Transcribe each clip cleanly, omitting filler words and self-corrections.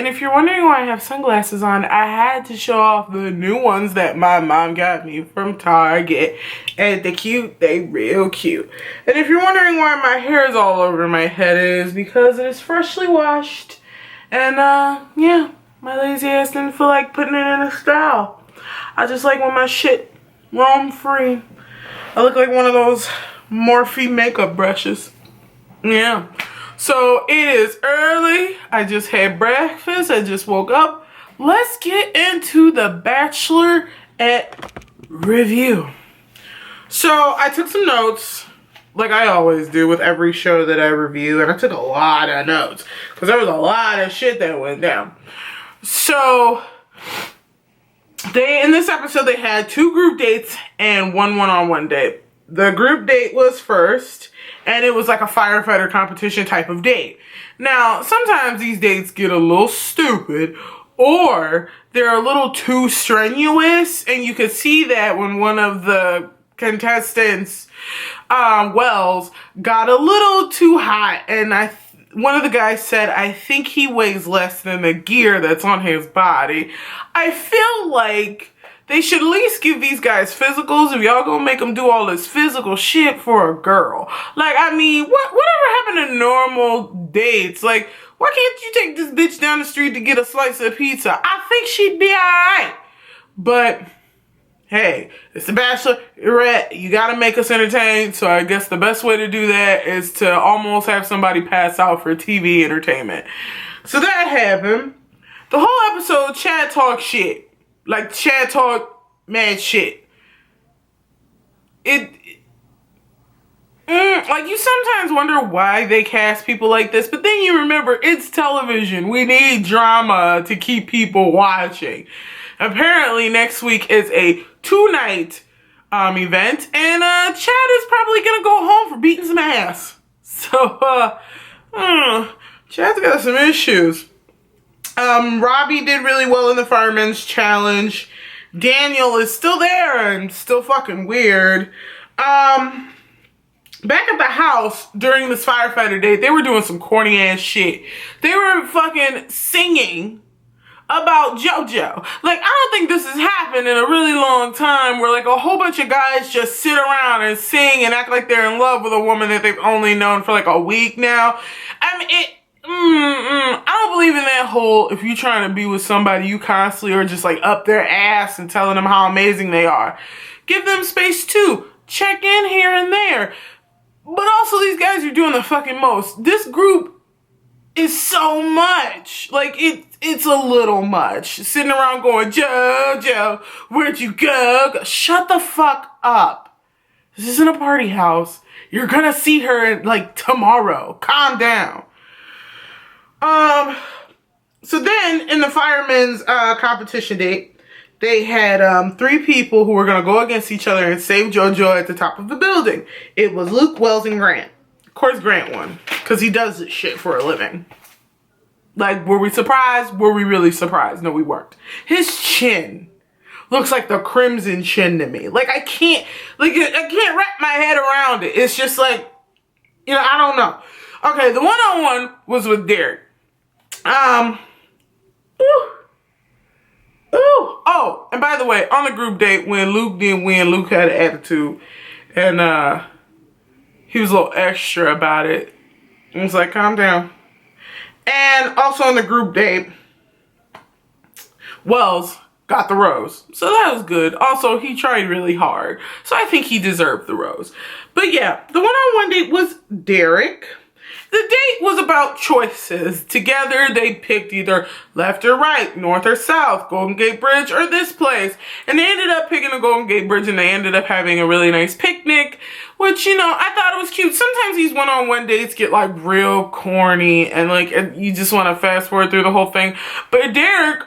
and if you're wondering why I have sunglasses on, I had to show off the new ones that my mom got me from Target. And they're cute, they real cute. And if you're wondering why my hair is all over my head, it is because it is freshly washed. And yeah, my lazy ass didn't feel like putting it in a style. I just like when my shit roam free. I look like one of those Morphe makeup brushes. Yeah. So it is early. I just had breakfast. I just woke up. Let's get into the Bachelorette review. So I took some notes, like I always do with every show that I review, and I took a lot of notes because there was a lot of shit that went down. So in this episode they had 2 group dates and 1 one-on-one date. The group date was first, and it was like a firefighter competition type of date. Now, sometimes these dates get a little stupid, or they're a little too strenuous, and you could see that when one of the contestants, Wells, got a little too hot, and one of the guys said, I think he weighs less than the gear that's on his body. I feel like they should at least give these guys physicals if y'all gonna make them do all this physical shit for a girl. Like, I mean, whatever happened to normal dates? Like, why can't you take this bitch down the street to get a slice of pizza? I think she'd be alright. But, hey, it's the Bachelorette. You gotta make us entertained. So I guess the best way to do that is to almost have somebody pass out for TV entertainment. So that happened. The whole episode, Chad talked shit. Like, Chad talk mad shit. Like, you sometimes wonder why they cast people like this, but then you remember, it's television. We need drama to keep people watching. Apparently, next week is a 2-night event, and Chad is probably gonna go home for beating some ass. So, Chad's got some issues. Robbie did really well in the Fireman's Challenge. Daniel is still there and still fucking weird. Back at the house during this firefighter date, they were doing some corny ass shit. They were fucking singing about JoJo. Like, I don't think this has happened in a really long time where like a whole bunch of guys just sit around and sing and act like they're in love with a woman that they've only known for like a week now. I mean, I don't believe in that whole, if you're trying to be with somebody, you constantly are just like up their ass and telling them how amazing they are. Give them space too. Check in here and there. But also, these guys are doing the fucking most. This group is so much. Like, it's a little much. Sitting around going, JoJo, where'd you go? Shut the fuck up. This isn't a party house. You're gonna see her like tomorrow. Calm down. So then in the firemen's competition date, they had 3 people who were gonna go against each other and save JoJo at the top of the building. It was Luke, Wells, and Grant. Of course Grant won, because he does this shit for a living. Like, were we surprised? Were we really surprised? No, we weren't. His chin looks like the Crimson Chin to me. Like, I can't wrap my head around it. It's just like, you know, I don't know. Okay, the one-on-one was with Derek. Oh, and by the way, on the group date, when Luke didn't win, Luke had an attitude, and he was a little extra about it. He was like, calm down. And also on the group date, Wells got the rose, so that was good. Also, he tried really hard, so I think he deserved the rose. But yeah, the one-on-one date was Derek. The date was about choices. Together, they picked either left or right, north or south, Golden Gate Bridge or this place. And they ended up picking the Golden Gate Bridge, and they ended up having a really nice picnic, which, you know, I thought it was cute. Sometimes these one-on-one dates get like real corny and like you just want to fast forward through the whole thing. But Derek,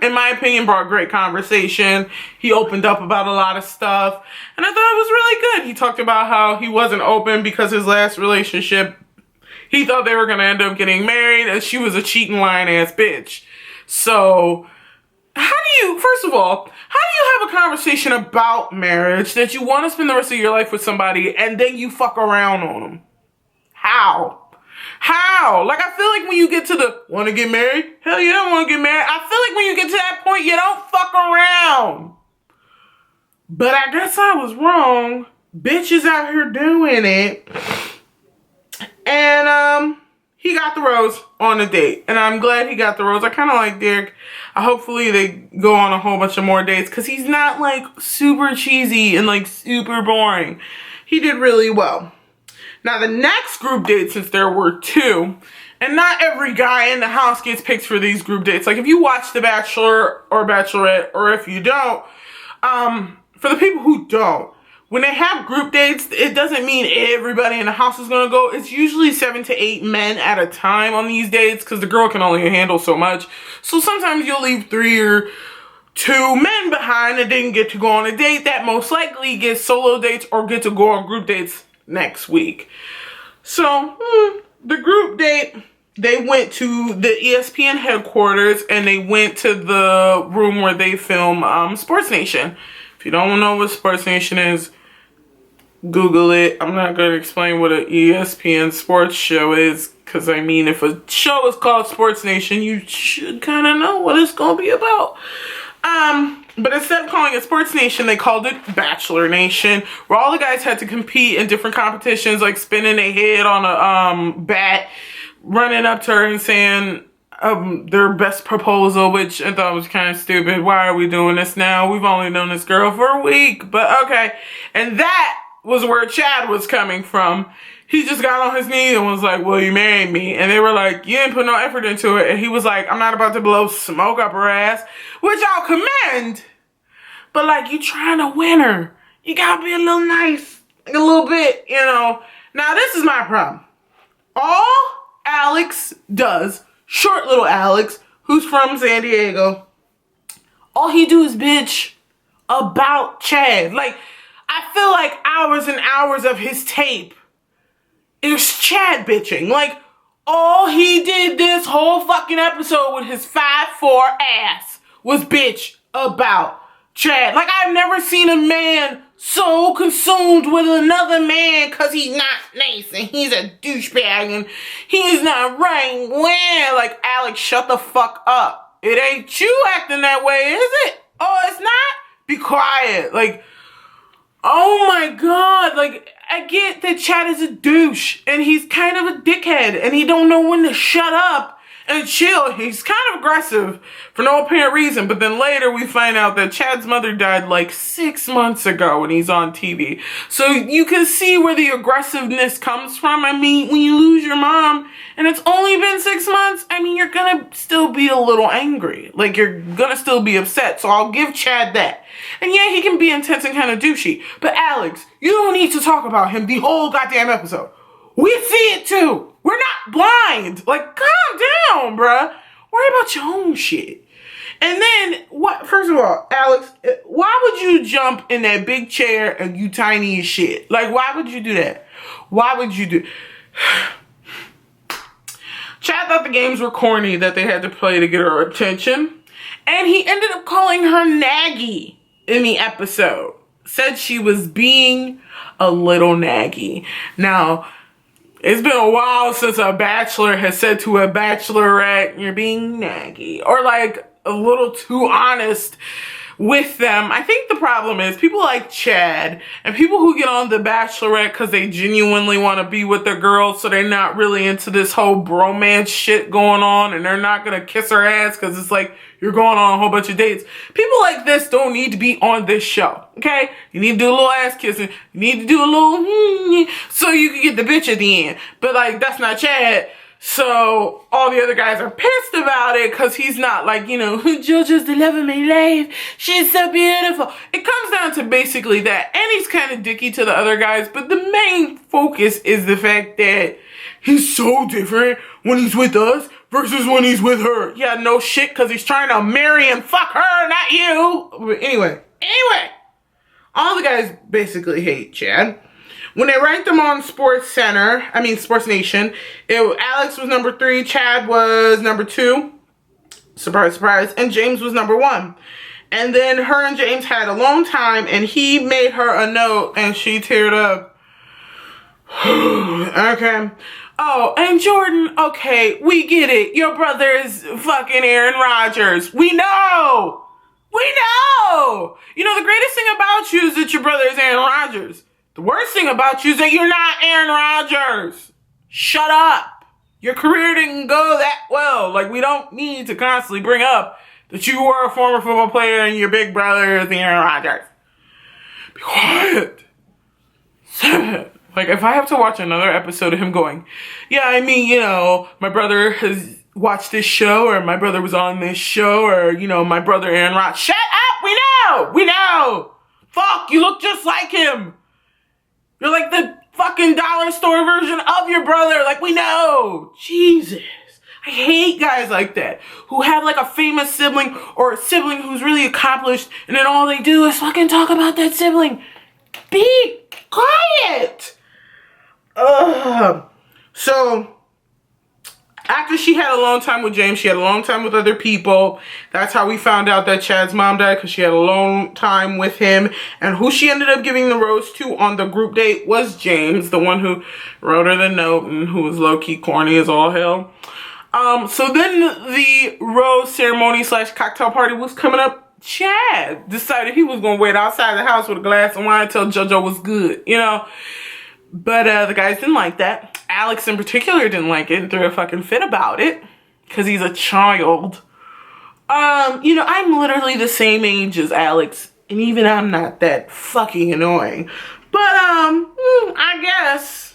in my opinion, brought great conversation. He opened up about a lot of stuff, and I thought it was really good. He talked about how he wasn't open because his last relationship, he thought they were going to end up getting married, and she was a cheating, lying-ass bitch. So, first of all, how do you have a conversation about marriage that you want to spend the rest of your life with somebody, and then you fuck around on them? How? How? Like, I feel like when you get to the want to get married, hell yeah, I want to get married. I feel like when you get to that point, you don't fuck around. But I guess I was wrong. Bitches out here doing it. And he got the rose on a date. And I'm glad he got the rose. I kind of like Derek. Hopefully they go on a whole bunch of more dates. Because he's not like super cheesy and like super boring. He did really well. Now the next group date, since there were two, and not every guy in the house gets picked for these group dates. Like if you watch The Bachelor or Bachelorette, or if you don't, for the people who don't, when they have group dates, it doesn't mean everybody in the house is going to go. It's usually 7 to 8 men at a time on these dates because the girl can only handle so much. So sometimes you'll leave 3 or 2 men behind that didn't get to go on a date that most likely get solo dates or get to go on group dates next week. So the group date, they went to the ESPN headquarters and they went to the room where they film Sports Nation. If you don't know what Sports Nation is, Google it. I'm not going to explain what an ESPN sports show is, because I mean, if a show is called Sports Nation, you should kind of know what it's going to be about. But instead of calling it Sports Nation, they called it Bachelor Nation, where all the guys had to compete in different competitions, like spinning their head on a bat, running up to her and saying their best proposal, which I thought was kind of stupid. Why are we doing this now? We've only known this girl for a week, but okay. And that was where Chad was coming from. He just got on his knees and was like, will you marry me? And they were like, you didn't put no effort into it. And he was like, I'm not about to blow smoke up her ass, which I'll commend. But like, you trying to win her. You gotta be a little nice, like a little bit, you know. Now this is my problem. All Alex does, short little Alex, who's from San Diego, all he do is bitch about Chad. Like, I feel like hours and hours of his tape is Chad bitching. Like, all he did this whole fucking episode with his 5'4" ass was bitch about Chad. Like, I've never seen a man so consumed with another man because he's not nice and he's a douchebag and he's not right. Well, like, Alex, shut the fuck up. It ain't you acting that way, is it? Oh, it's not? Be quiet. Like, oh my God. Like, I get that Chad is a douche and he's kind of a dickhead and he don't know when to shut up and chill. He's kind of aggressive for no apparent reason. But then later we find out that Chad's mother died like 6 months ago when he's on TV. So you can see where the aggressiveness comes from. I mean, when you lose your mom and it's only been 6 months, I mean, you're gonna still be a little angry. Like, you're gonna still be upset. So I'll give Chad that. And yeah, he can be intense and kind of douchey. But Alex, you don't need to talk about him the whole goddamn episode. We see it too. We're not blind. Like, calm down, bruh. Worry about your own shit. And then, what? First of all, Alex, why would you jump in that big chair and you tiny as shit? Like, why would you do that? Why would you do... Chad thought the games were corny that they had to play to get her attention. And he ended up calling her naggy in the episode. Said she was being a little naggy. Now, it's been a while since a bachelor has said to a bachelorette, you're being naggy. Or like a little too honest with them. I think the problem is people like Chad and people who get on The Bachelorette because they genuinely want to be with their girl, so they're not really into this whole bromance shit going on, and they're not going to kiss her ass because it's like you're going on a whole bunch of dates. People like this don't need to be on this show, okay? You need to do a little ass kissing. You need to do a little so you can get the bitch at the end. But like, that's not Chad. So all the other guys are pissed about it because he's not like, you know, JoJo's the love of my life. She's so beautiful. It comes down to basically that. And he's kind of dicky to the other guys. But the main focus is the fact that he's so different when he's with us versus when he's with her. Yeah, no shit, because he's trying to marry and fuck her, not you. But anyway, all the guys basically hate Chad. When they ranked them on Sports Nation, Alex was number 3, Chad was number 2, surprise, surprise, and James was number 1. And then her and James had alone time, and he made her a note, and she teared up. Okay. Oh, and Jordan, okay, we get it. Your brother is fucking Aaron Rodgers. We know. We know. You know, the greatest thing about you is that your brother is Aaron Rodgers. The worst thing about you is that you're not Aaron Rodgers. Shut up. Your career didn't go that well. Like, we don't need to constantly bring up that you were a former football player and your big brother is Aaron Rodgers. Be quiet. Like, if I have to watch another episode of him going, yeah, I mean, you know, my brother has watched this show, or my brother was on this show, or, you know, my brother Aaron Rodgers. Shut up! We know! We know! Fuck, you look just like him. You're like the fucking dollar store version of your brother. Like, we know. Jesus. I hate guys like that who have like a famous sibling or a sibling who's really accomplished, and then all they do is fucking talk about that sibling. Be quiet. So after she had a long time with James, she had a long time with other people. That's how we found out that Chad's mom died, because she had a long time with him. And who she ended up giving the rose to on the group date was James, the one who wrote her the note and who was low-key corny as all hell. So then the rose ceremony / cocktail party was coming up. Chad decided he was going to wait outside the house with a glass of wine until JoJo was good, you know. But the guys didn't like that. Alex in particular didn't like it and threw a fucking fit about it, because he's a child. You know, I'm literally the same age as Alex, and even I'm not that fucking annoying. But I guess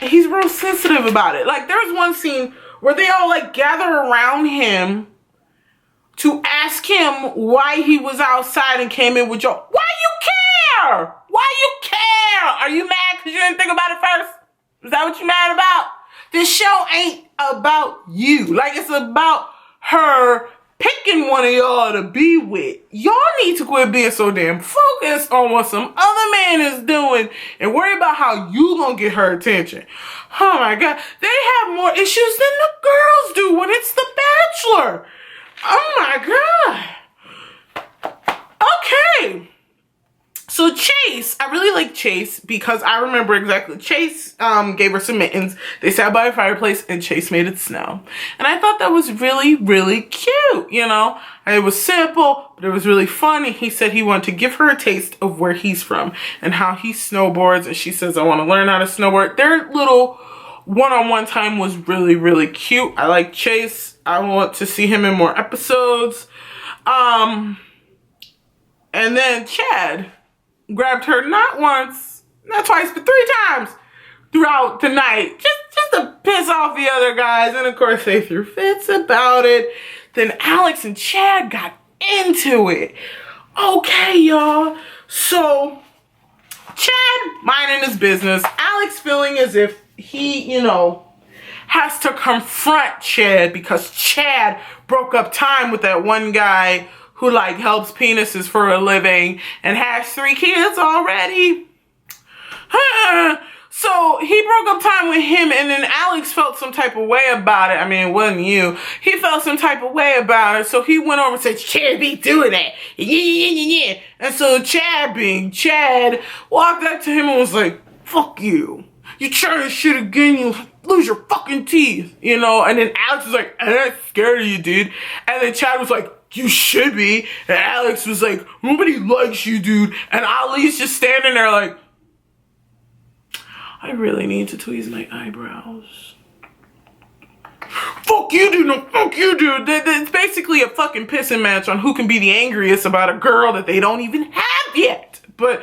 he's real sensitive about it. Like, there was one scene where they all like gather around him to ask him why he was outside and came in with Joe. Why you care? Why you care? Are you mad because you didn't think about it first? Is that what you mad about? This show ain't about you. Like, it's about her picking one of y'all to be with. Y'all need to quit being so damn focused on what some other man is doing and worry about how you gonna get her attention. Oh my God. They have more issues than the girls do when it's The Bachelor. Oh my God. Okay. So Chase, I really like Chase because I remember exactly. Chase gave her some mittens. They sat by a fireplace and Chase made it snow. And I thought that was really, really cute, you know. It was simple, but it was really fun. And he said he wanted to give her a taste of where he's from and how he snowboards. And she says, I want to learn how to snowboard. Their little one-on-one time was really, really cute. I like Chase. I want to see him in more episodes. And then Chad grabbed her not once, not twice, but 3 times throughout the night. Just to piss off the other guys. And of course they threw fits about it. Then Alex and Chad got into it. Okay, y'all. So Chad minding his business. Alex feeling as if he, you know, has to confront Chad because Chad broke up time with that one guy who like helps penises for a living and has 3 kids already. So he broke up time with him, and then Alex felt some type of way about it. I mean, it wasn't you. He felt some type of way about it. So he went over and said, Chad be doing that. Yeah. And so Chad, being Chad, walked up to him and was like, fuck you. You try this shit again, you lose your fucking teeth. You know, and then Alex was like, I'm not scared of you, dude. And then Chad was like, you should be. And Alex was like, nobody likes you, dude. And Ali's just standing there like, I really need to tweeze my eyebrows. Fuck you, dude. No, fuck you, dude. It's basically a fucking pissing match on who can be the angriest about a girl that they don't even have yet. But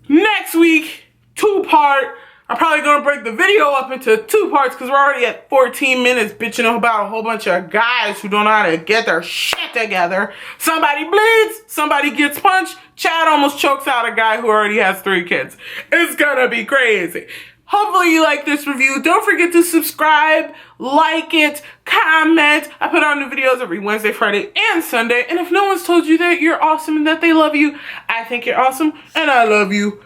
next week, 2-part. I'm probably going to break the video up into 2 parts because we're already at 14 minutes bitching about a whole bunch of guys who don't know how to get their shit together. Somebody bleeds, somebody gets punched. Chad almost chokes out a guy who already has 3 kids. It's going to be crazy. Hopefully you like this review. Don't forget to subscribe, like it, comment. I put out new videos every Wednesday, Friday, and Sunday. And if no one's told you that you're awesome and that they love you, I think you're awesome and I love you.